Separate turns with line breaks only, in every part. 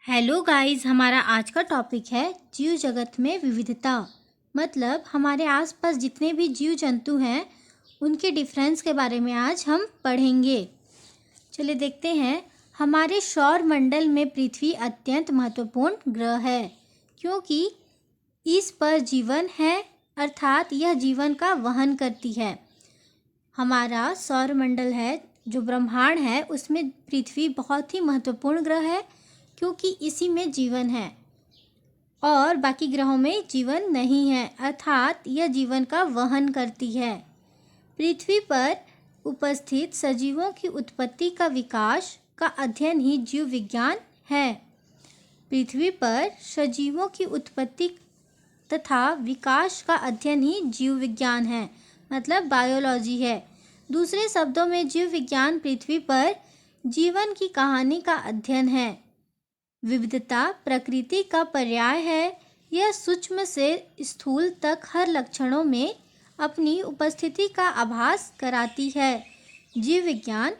Hello guys, हमारा आज का टॉपिक है जीव जगत में विविधता। मतलब हमारे आसपास जितने भी जीव जंतु हैं उनके डिफरेंस के बारे में आज हम पढ़ेंगे। चलिए देखते हैं। हमारे सौर मंडल में पृथ्वी अत्यंत महत्वपूर्ण ग्रह है क्योंकि इस पर जीवन है, अर्थात यह जीवन का वहन करती है। हमारा सौर मंडल है, जो ब्रह्मांड है, उसमें पृथ्वी बहुत ही महत्वपूर्ण ग्रह है क्योंकि इसी में जीवन है और बाकी ग्रहों में जीवन नहीं है, अर्थात यह जीवन का वहन करती है। पृथ्वी पर उपस्थित सजीवों की उत्पत्ति का विकास का अध्ययन ही जीव विज्ञान है। पृथ्वी पर सजीवों की उत्पत्ति तथा विकास का अध्ययन ही जीव विज्ञान है, मतलब बायोलॉजी है। दूसरे शब्दों में जीव विज्ञान पृथ्वी पर जीवन की कहानी का अध्ययन है। विविधता प्रकृति का पर्याय है। यह सूक्ष्म से स्थूल तक हर लक्षणों में अपनी उपस्थिति का आभास कराती है। जीव विज्ञान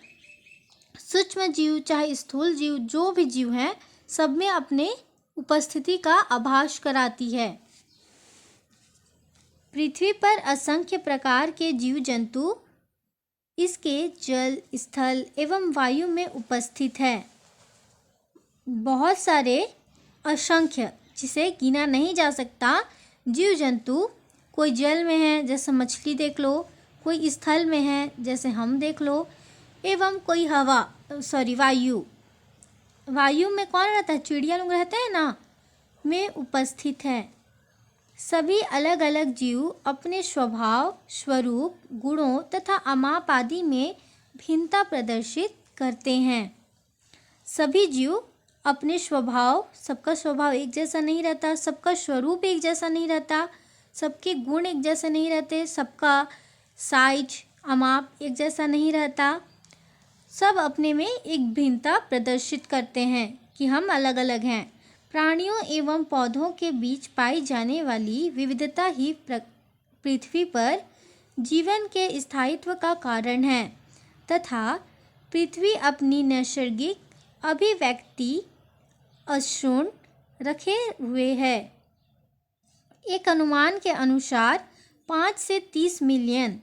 सूक्ष्म जीव चाहे स्थूल जीव, जो भी जीव हैं, सब में अपने उपस्थिति का आभास कराती है। पृथ्वी पर असंख्य प्रकार के जीव जंतु इसके जल, स्थल एवं वायु में उपस्थित है। बहुत सारे असंख्य, जिसे गिना नहीं जा सकता, जीव जंतु कोई जल में है, जैसे मछली देख लो, कोई स्थल में है, जैसे हम देख लो, एवं कोई वायु में कौन रहता है, चिड़िया लोग रहते हैं ना, में उपस्थित है। सभी अलग अलग जीव अपने स्वभाव, स्वरूप, गुणों तथा अमाप आदि में भिन्नता प्रदर्शित करते हैं। सभी जीव अपने स्वभाव, सबका स्वभाव एक जैसा नहीं रहता, सबका स्वरूप एक जैसा नहीं रहता, सबके गुण एक जैसे नहीं रहते, सबका साइज, अमाप एक जैसा नहीं रहता। सब अपने में एक भिन्नता प्रदर्शित करते हैं कि हम अलग अलग हैं। प्राणियों एवं पौधों के बीच पाई जाने वाली विविधता ही पृथ्वी पर जीवन के स्थायित्व का कारण है तथा पृथ्वी अपनी नैसर्गिक अभिव्यक्ति अक्षुण्ण रखे हुए है। एक अनुमान के अनुसार 5 से 30 मिलियन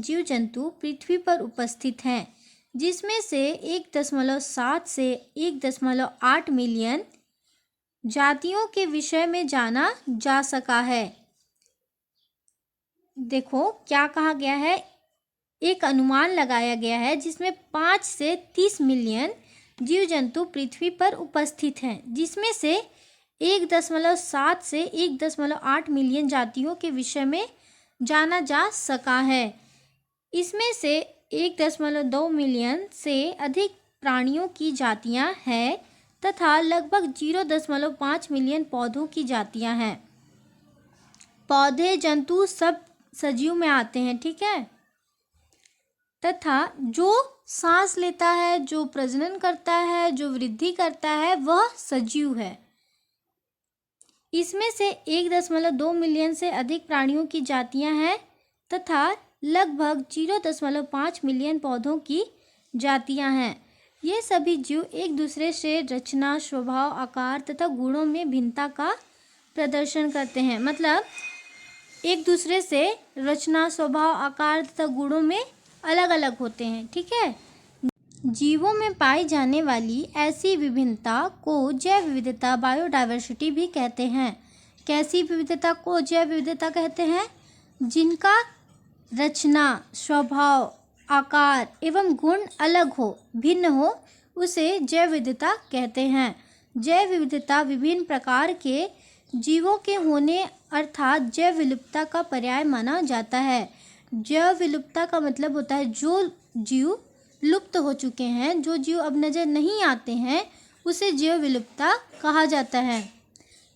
जीव जंतु पृथ्वी पर उपस्थित हैं, जिसमें से 1.7 से 1.8 मिलियन जातियों के विषय में जाना जा सका है। देखो क्या कहा गया है, एक अनुमान लगाया गया है जिसमें 5 से 30 मिलियन जीव जंतु पृथ्वी पर उपस्थित हैं, जिसमें से 1.7 से 1.8 मिलियन जातियों के विषय में जाना जा सका है। इसमें से 1.2 मिलियन से अधिक प्राणियों की जातियां हैं तथा लगभग 0.5 मिलियन पौधों की जातियां हैं। पौधे, जंतु सब सजीव में आते हैं, ठीक है। तथा जो सांस लेता है, जो प्रजनन करता है, जो वृद्धि करता है, वह सजीव है। इसमें से 1.2 मिलियन से अधिक प्राणियों की जातियां हैं तथा लगभग 0.5 मिलियन पौधों की जातियां हैं। ये सभी जीव एक दूसरे से रचना, स्वभाव, आकार तथा गुणों में भिन्नता का प्रदर्शन करते हैं। मतलब एक दूसरे से रचना, स्वभाव, आकार तथा गुणों में अलग अलग होते हैं, ठीक है। जीवों में पाई जाने वाली ऐसी विभिन्नता को जैव विविधता, बायोडायवर्सिटी भी कहते हैं। कैसी विविधता को जैव विविधता कहते हैं? जिनका रचना, स्वभाव, आकार एवं गुण अलग हो, भिन्न हो, उसे जैव विविधता कहते हैं। जैव विविधता विभिन्न प्रकार के जीवों के होने अर्थात जैव विलुप्तता का पर्याय माना जाता है। जैव विलुप्तता का मतलब होता है जो जीव लुप्त हो चुके हैं, जो जीव अब नजर नहीं आते हैं, उसे जैव विलुप्तता कहा जाता है।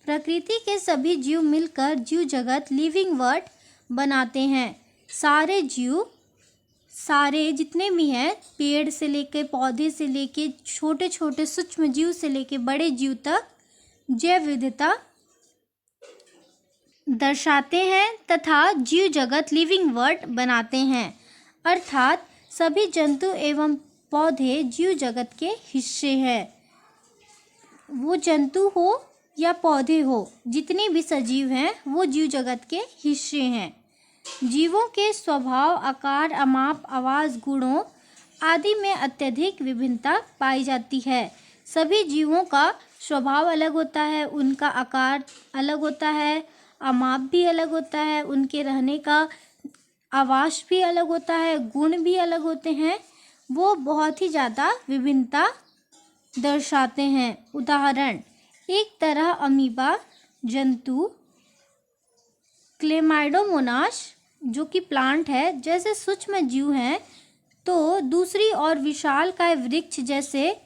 प्रकृति के सभी जीव मिलकर जीव जगत, लिविंग वर्ल्ड बनाते हैं। सारे जीव, सारे जितने भी हैं, पेड़ से लेके, पौधे से लेके, छोटे छोटे सूक्ष्म जीव से लेके बड़े जीव तक जैव विविधता दर्शाते हैं तथा जीव जगत, लिविंग वर्ल्ड बनाते हैं। अर्थात सभी जंतु एवं पौधे जीव जगत के हिस्से हैं। वो जंतु हो या पौधे हो, जितने भी सजीव हैं वो जीव जगत के हिस्से हैं। जीवों के स्वभाव, आकार, अमाप, आवाज़, गुणों आदि में अत्यधिक विभिन्नता पाई जाती है। सभी जीवों का स्वभाव अलग होता है, उनका आकार अलग होता है, अमाप भी अलग होता है, उनके रहने का आवास भी अलग होता है, गुण भी अलग होते हैं। वो बहुत ही ज़्यादा विभिन्नता दर्शाते हैं। उदाहरण, एक तरह अमीबा जंतु क्लेमाइडोमोनास जो कि प्लांट है जैसे सूक्ष्म जीव हैं, तो दूसरी ओर विशालकाय वृक्ष जैसे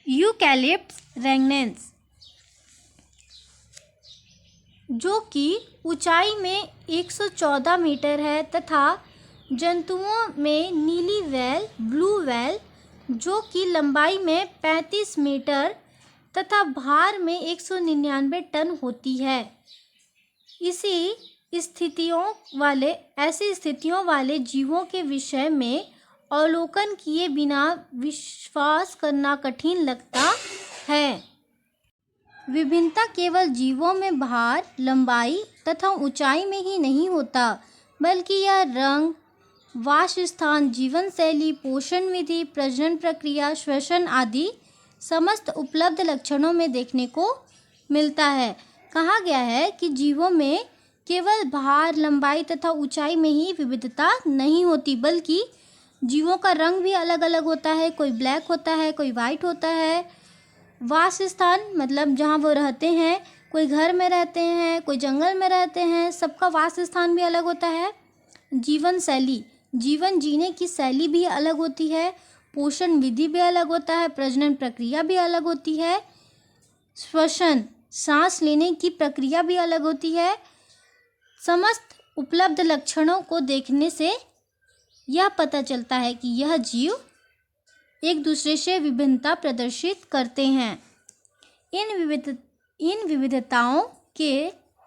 यूकैलिप्टस रेगनेंस जो कि ऊंचाई में 114 मीटर है, तथा जंतुओं में नीली व्हेल, ब्लू व्हेल जो कि लंबाई में 35 मीटर तथा भार में 199 टन होती है। ऐसी स्थितियों वाले जीवों के विषय में अवलोकन किए बिना विश्वास करना कठिन लगता है। विभिन्नता केवल जीवों में भार, लंबाई तथा ऊंचाई में ही नहीं होता, बल्कि यह रंग, वासस्थान, जीवन शैली, पोषण विधि, प्रजनन प्रक्रिया, श्वसन आदि समस्त उपलब्ध लक्षणों में देखने को मिलता है। कहा गया है कि जीवों में केवल भार, लंबाई तथा ऊंचाई में ही विविधता नहीं होती, बल्कि जीवों का रंग भी अलग अलग होता है। कोई ब्लैक होता है, कोई वाइट होता है। वासस्थान मतलब जहाँ वो रहते हैं, कोई घर में रहते हैं, कोई जंगल में रहते हैं, सबका वासस्थान भी अलग होता है। जीवन शैली, जीवन जीने की शैली भी अलग होती है। पोषण विधि भी अलग होता है, प्रजनन प्रक्रिया भी अलग होती है, श्वसन सांस लेने की प्रक्रिया भी अलग होती है। समस्त उपलब्ध लक्षणों को देखने से यह पता चलता है कि यह जीव एक दूसरे से विभिन्नता प्रदर्शित करते हैं। इन विविधताओं के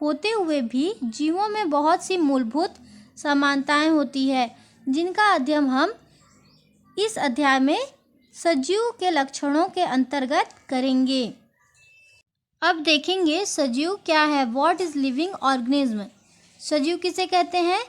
होते हुए भी जीवों में बहुत सी मूलभूत समानताएं होती है, जिनका अध्ययन हम इस अध्याय में सजीव के लक्षणों के अंतर्गत करेंगे। अब देखेंगे सजीव क्या है। What is living organism. सजीव किसे कहते हैं?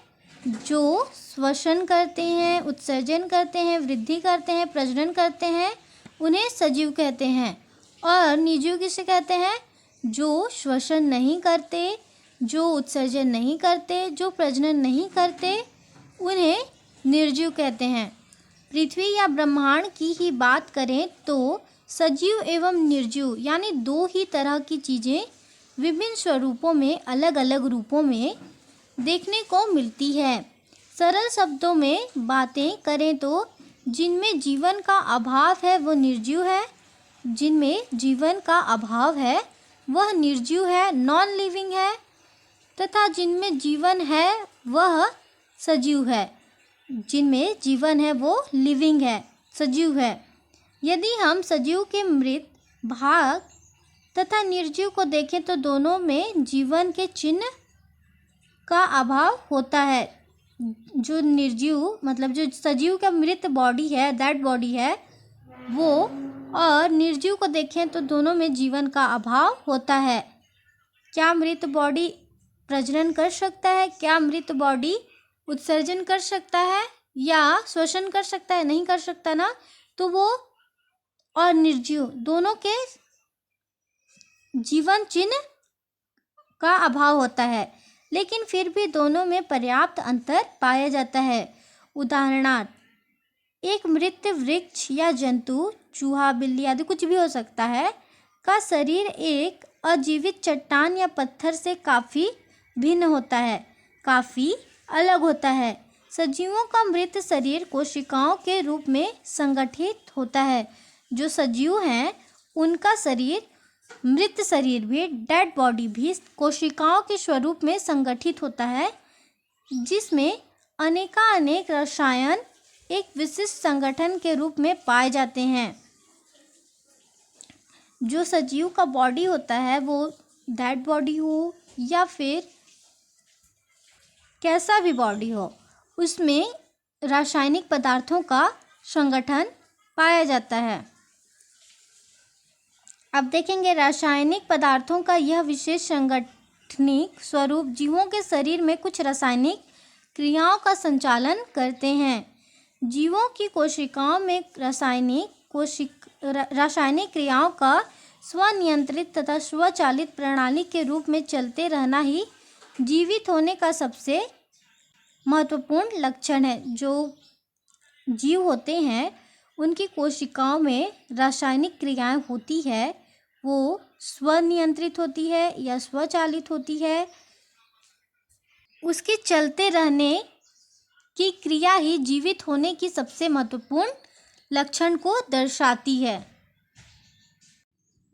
जो श्वसन करते हैं, उत्सर्जन करते हैं, वृद्धि करते हैं, प्रजनन करते हैं, उन्हें सजीव कहते हैं। और निर्जीव किसे कहते हैं? जो श्वसन नहीं करते, जो उत्सर्जन नहीं करते, जो प्रजनन नहीं करते, उन्हें निर्जीव कहते हैं। पृथ्वी या ब्रह्मांड की ही बात करें तो सजीव एवं निर्जीव यानी दो ही तरह की चीज़ें विभिन्न स्वरूपों में, अलग अलग रूपों में देखने को मिलती है। सरल शब्दों में बातें करें तो जिनमें जीवन का अभाव है वो निर्जीव है, जिनमें जीवन का अभाव है वह निर्जीव है, नॉन लिविंग है, तथा जिनमें जीवन है वह सजीव है। जिनमें जीवन है वो लिविंग है, सजीव है। यदि हम सजीव के मृत भाग तथा निर्जीव को देखें तो दोनों में जीवन के चिन्ह का अभाव होता है। जो निर्जीव मतलब जो सजीव का मृत बॉडी है, डेड बॉडी है वो, और निर्जीव को देखें तो दोनों में जीवन का अभाव होता है। क्या मृत बॉडी प्रजनन कर सकता है? क्या मृत बॉडी उत्सर्जन कर सकता है या श्वसन कर सकता है? नहीं कर सकता ना। तो वो और निर्जीव दोनों के जीवन चिन्ह का अभाव होता है, लेकिन फिर भी दोनों में पर्याप्त अंतर पाया जाता है। उदाहरणार्थ, एक मृत वृक्ष या जंतु, चूहा, बिल्ली आदि कुछ भी हो सकता है, का शरीर एक अजीवित चट्टान या पत्थर से काफ़ी भिन्न होता है, काफ़ी अलग होता है। सजीवों का मृत शरीर कोशिकाओं के रूप में संगठित होता है। जो सजीव हैं उनका शरीर, मृत शरीर भी, डेड बॉडी भी कोशिकाओं के स्वरूप में संगठित होता है, जिसमें अनेक रसायन एक विशिष्ट संगठन के रूप में पाए जाते हैं। जो सजीव का बॉडी होता है वो डेड बॉडी हो या फिर कैसा भी बॉडी हो, उसमें रासायनिक पदार्थों का संगठन पाया जाता है। अब देखेंगे रासायनिक पदार्थों का यह विशेष सांगठनिक स्वरूप जीवों के शरीर में कुछ रासायनिक क्रियाओं का संचालन करते हैं। जीवों की कोशिकाओं में रासायनिक क्रियाओं का स्वनियंत्रित तथा स्वचालित प्रणाली के रूप में चलते रहना ही जीवित होने का सबसे महत्वपूर्ण लक्षण है। जो जीव होते हैं उनकी कोशिकाओं में रासायनिक क्रियाएं होती है, वो स्वनियंत्रित होती है या स्वचालित होती है। उसके चलते रहने की क्रिया ही जीवित होने की सबसे महत्वपूर्ण लक्षण को दर्शाती है।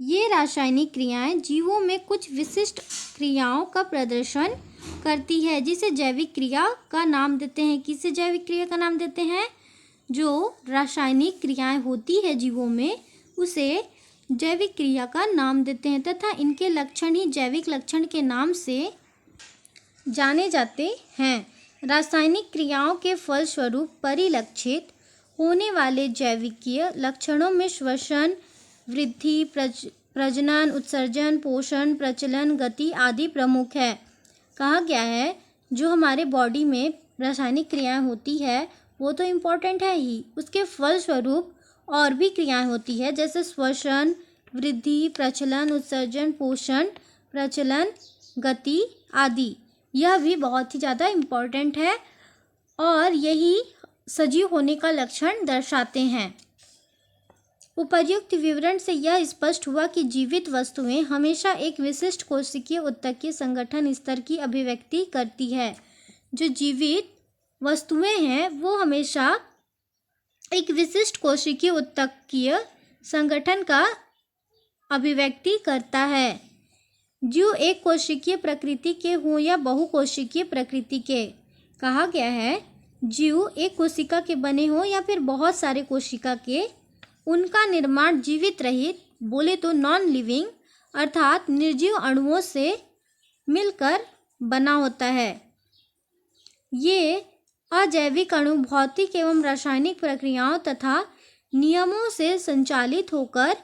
ये रासायनिक क्रियाएं जीवों में कुछ विशिष्ट क्रियाओं का प्रदर्शन करती है, जिसे जैविक क्रिया का नाम देते हैं। किसे जैविक क्रिया का नाम देते हैं? जो रासायनिक क्रियाएं होती है जीवों में, उसे जैविक क्रिया का नाम देते हैं तथा इनके लक्षण ही जैविक लक्षण के नाम से जाने जाते हैं। रासायनिक क्रियाओं के फलस्वरूप परिलक्षित होने वाले जैविकीय लक्षणों में श्वसन, वृद्धि, प्रजनन, उत्सर्जन, पोषण, प्रचलन, गति आदि प्रमुख है। कहा गया है जो हमारे बॉडी में रासायनिक क्रियाएं होती है वो तो इम्पोर्टेंट है ही, उसके फलस्वरूप और भी क्रियाएं होती है जैसे श्वसन, वृद्धि, प्रचलन, उत्सर्जन, पोषण, प्रचलन, गति आदि। यह भी बहुत ही ज़्यादा इम्पोर्टेंट है और यही सजीव होने का लक्षण दर्शाते हैं। उपर्युक्त विवरण से यह स्पष्ट हुआ कि जीवित वस्तुएं हमेशा एक विशिष्ट कोशिकीय ऊतकीय संगठन स्तर की अभिव्यक्ति करती है। जो जीवित वस्तुएं हैं वो हमेशा एक विशिष्ट कोशिकीय ऊतकीय संगठन का अभिव्यक्ति करता है। जीव एक कोशिकीय प्रकृति के हों या बहुकोशिकीय प्रकृति के। कहा गया है जीव एक कोशिका के बने हों या फिर बहुत सारे कोशिका के, उनका निर्माण जीवित रहित बोले तो नॉन लिविंग अर्थात निर्जीव अणुओं से मिलकर बना होता है। ये अजैविक अणु भौतिक एवं रासायनिक प्रक्रियाओं तथा नियमों से संचालित होकर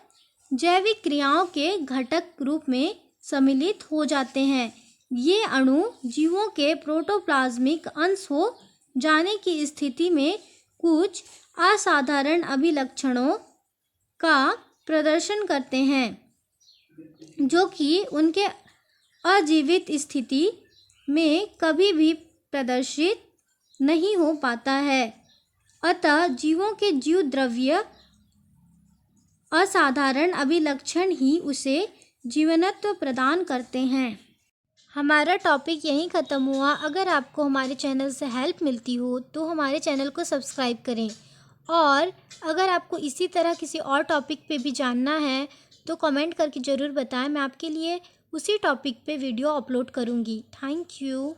जैविक क्रियाओं के घटक रूप में सम्मिलित हो जाते हैं। ये अणु जीवों के प्रोटोप्लाज्मिक अंश हो जाने की स्थिति में कुछ असाधारण अभिलक्षणों का प्रदर्शन करते हैं, जो कि उनके अजीवित स्थिति में कभी भी प्रदर्शित नहीं हो पाता है। अतः जीवों के जीव द्रव्य असाधारण अभिलक्षण ही उसे जीवनत्व प्रदान करते हैं। हमारा टॉपिक यहीं ख़त्म हुआ। अगर आपको हमारे चैनल से हेल्प मिलती हो तो हमारे चैनल को सब्सक्राइब करें, और अगर आपको इसी तरह किसी और टॉपिक पे भी जानना है तो कमेंट करके ज़रूर बताएं। मैं आपके लिए उसी टॉपिक पे वीडियो अपलोड करूँगी। Thank you.